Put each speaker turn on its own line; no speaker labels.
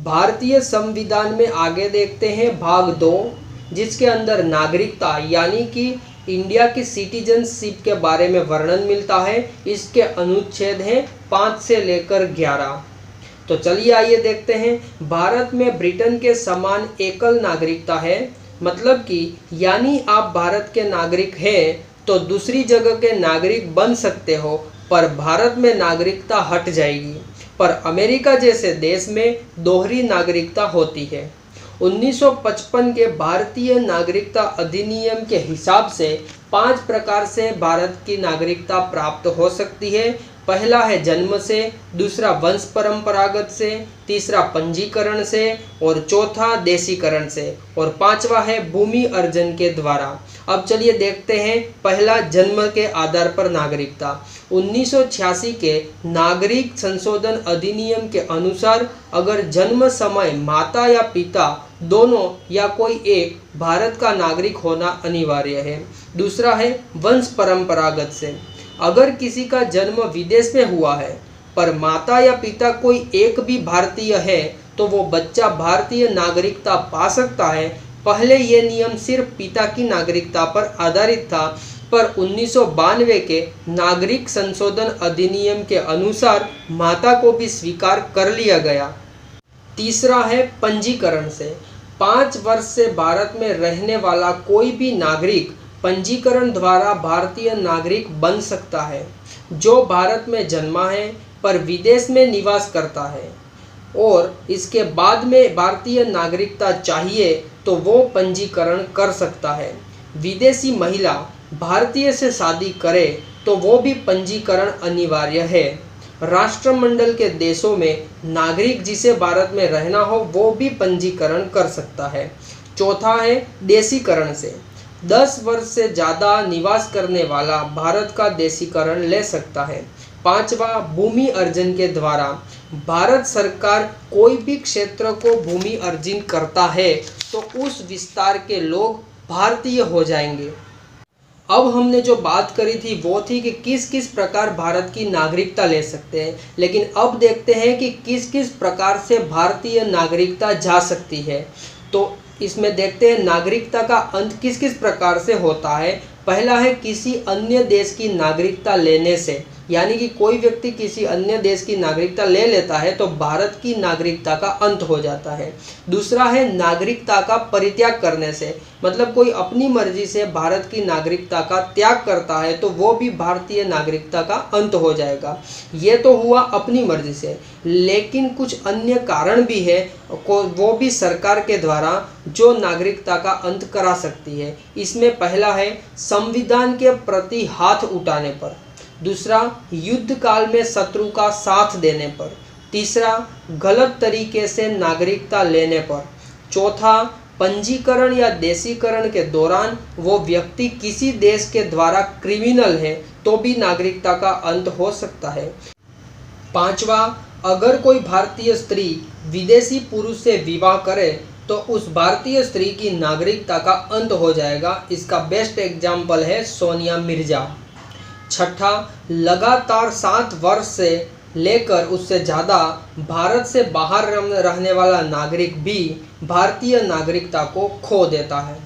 भारतीय संविधान में आगे देखते हैं भाग 2, जिसके अंदर नागरिकता यानी कि इंडिया की सिटीजनशिप के बारे में वर्णन मिलता है। इसके अनुच्छेद हैं 5 से लेकर 11। तो चलिए आइए देखते हैं। भारत में ब्रिटेन के समान एकल नागरिकता है, मतलब कि यानी आप भारत के नागरिक हैं तो दूसरी जगह के नागरिक बन सकते हो, पर भारत में नागरिकता हट जाएगी। पर अमेरिका जैसे देश में दोहरी नागरिकता होती है। 1955 के भारतीय नागरिकता अधिनियम के हिसाब से 5 प्रकार से भारत की नागरिकता प्राप्त हो सकती है। पहला है जन्म से, दूसरा वंश परंपरागत से, तीसरा पंजीकरण से और चौथा देशीकरण से और पांचवा है भूमि अर्जन के द्वारा। अब चलिए देखते हैं पहला जन्म के आधार पर नागरिकता। 1986 के नागरिक संशोधन अधिनियम के अनुसार अगर जन्म समय माता या पिता दोनों या कोई एक भारत का नागरिक होना अनिवार्य है। दूसरा है वंश परंपरागत से, अगर किसी का जन्म विदेश में हुआ है पर माता या पिता कोई एक भी भारतीय है तो वो बच्चा भारतीय नागरिकता पा सकता है। पहले ये नियम सिर्फ पिता की नागरिकता पर आधारित था, पर 1992 के नागरिक संशोधन अधिनियम के अनुसार माता को भी स्वीकार कर लिया गया। तीसरा है पंजीकरण से। 5 वर्ष से भारत में रहने वाला कोई भी नागरिक पंजीकरण द्वारा भारतीय नागरिक बन सकता है। जो भारत में जन्मा है पर विदेश में निवास करता है और इसके बाद में भारतीय नागरिकता चाहिए तो वो पंजीकरण कर सकता है। विदेशी महिला भारतीय से शादी करे तो वो भी पंजीकरण अनिवार्य है। राष्ट्रमंडल के देशों में नागरिक जिसे भारत में रहना हो वो भी पंजीकरण कर सकता है। चौथा है देशीकरण से। 10 वर्ष से ज़्यादा निवास करने वाला भारत का देशीकरण ले सकता है। पांचवा भूमि अर्जन के द्वारा। भारत सरकार कोई भी क्षेत्र को भूमि अर्जित करता है तो उस विस्तार के लोग भारतीय हो जाएंगे। अब हमने जो बात करी थी वो थी कि किस किस प्रकार भारत की नागरिकता ले सकते हैं, लेकिन अब देखते हैं कि किस किस प्रकार से भारतीय नागरिकता जा सकती है। तो इसमें देखते हैं नागरिकता का अंत किस किस प्रकार से होता है। पहला है किसी अन्य देश की नागरिकता लेने से, यानी कि कोई व्यक्ति किसी अन्य देश की नागरिकता ले लेता है तो भारत की नागरिकता का अंत हो जाता है। दूसरा है नागरिकता का परित्याग करने से, मतलब कोई अपनी मर्जी से भारत की नागरिकता का त्याग करता है तो वो भी भारतीय नागरिकता का अंत हो जाएगा। ये तो हुआ अपनी मर्जी से, लेकिन कुछ अन्य कारण भी है वो भी सरकार के द्वारा जो नागरिकता का अंत करा सकती है। इसमें पहला है संविधान के प्रति हाथ उठाने पर, दूसरा युद्ध काल में शत्रु का साथ देने पर, तीसरा गलत तरीके से नागरिकता लेने पर, चौथा पंजीकरण या देशीकरण के दौरान वो व्यक्ति किसी देश के द्वारा क्रिमिनल है तो भी नागरिकता का अंत हो सकता है। पांचवा अगर कोई भारतीय स्त्री विदेशी पुरुष से विवाह करे तो उस भारतीय स्त्री की नागरिकता का अंत हो जाएगा। इसका बेस्ट एग्जाम्पल है सोनिया मिर्जा। छठा लगातार 7 वर्ष से लेकर उससे ज़्यादा भारत से बाहर रहने वाला नागरिक भी भारतीय नागरिकता को खो देता है।